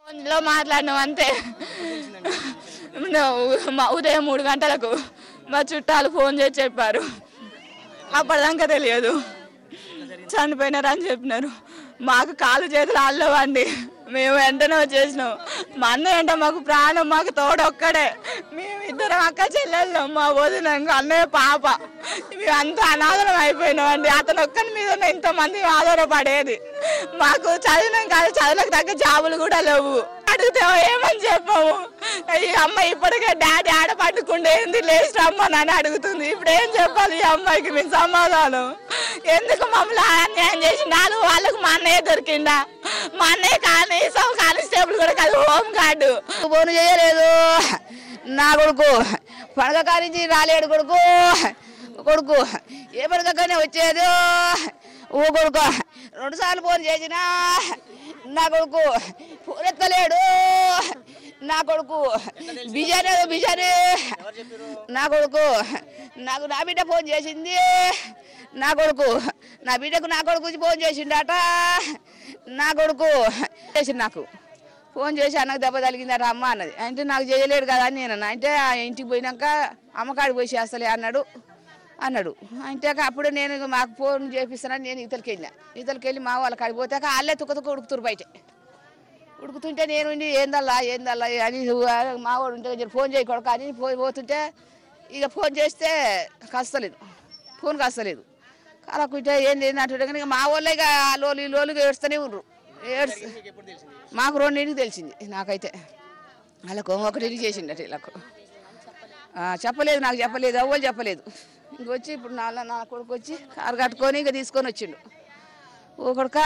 ఫోన్లో మాట్లాడినాం అంతే. ఉదయం 3 గంటలకు మా చుట్టాలు ఫోన్ చేసి చెప్పారు. అప్పటిదాకా తెలియదు చనిపోయినారు అని చెప్పినారు. మాకు కాలు చేతులు అల్లవండి. మేము వెంటనే వచ్చేసినాం. మా అన్నయ్య అంటే మాకు ప్రాణం, మాకు తోడొక్కడే. మేము ఇద్దరం అక్క చెల్లెళ్ళం. మా వదిన అన్నయ్య పాప. మేము అంతా అనాథరం అయిపోయినామండి. అతను ఒక్కని మీద ఇంతమంది ఆధారపడేది. మాకు చదివినాం కాదు, చదువులకు తగ్గ జాబులు కూడా లేవు. అడిగితే ఏమని చెప్పాము. ఈ అమ్మాయి ఇప్పటికే డాడీ ఆడ పట్టుకుండేంది లేచి రమ్మని అడుగుతుంది. ఇప్పుడు ఏం చెప్పాలి ఈ అమ్మాయికి మేము సమాధానం? ఎందుకు మమ్మల్ని అన్యాయం చేసినారు? వాళ్ళకు మా అన్నయ్య దొరికిందా? మా అన్నయ్య కానిస్టేబుల్ కూడా కాదు, హోమ్ గార్డు. ఫోన్ చేయలేదు నా కొడుకు. పండగ కానించి రాలేడు కొడుకు ఏ పండుగనే వచ్చేది ఓ కొడుకు. 2 సార్లు ఫోన్ చేసినా నా కొడుకు ఫోన్ ఎత్తలేడు. నా కొడుకు బిజానే నా కొడుకు. నాకు నా బిడ్డ ఫోన్ చేసింది. నా కొడుకు నా కొడుకు ఫోన్ చేసిండట. నా కొడుకు చేసింది. నాకు ఫోన్ చేసి అన్నకు దెబ్బ తగిలిందట అమ్మ అన్నది. అంటే నాకు చేయలేడు కదా అని నేను అంటే ఆ ఇంటికి పోయినాక అమ్మకాడికి పోయి చేస్తలే అన్నాడు. అంటే అప్పుడు నేను మాకు ఫోన్ చేపిస్తానని నేను ఇతలకి వెళ్ళి మా వాళ్ళ కాడికి పోతే వాళ్ళే తుక్క ఉడుకుతురు. బయట ఉడుకుతుంటే నేను ఏందల్లా అని మా వాడు ఉంటే ఫోన్ చేయకూడదు అని పోతుంటే ఇక ఫోన్ చేస్తే ఫోన్ కస్తలేదు. కలకుంటే ఏంది అంటుంటే కానీ మా వాళ్ళే ఇక లోలుగా ఏడుస్తూనే ఉండరు. మాకు 2 తెలిసింది. నాకైతే వాళ్ళకు 1 చేసిండట. వీళ్ళకు చెప్పలేదు, నాకు చెప్పలేదు, అవ్వలు చెప్పలేదు. ఇంకొచ్చి ఇప్పుడు నా కొడుకు వచ్చి కారు కట్టుకొని ఇక తీసుకొని వచ్చిండు. ఓ కొడుక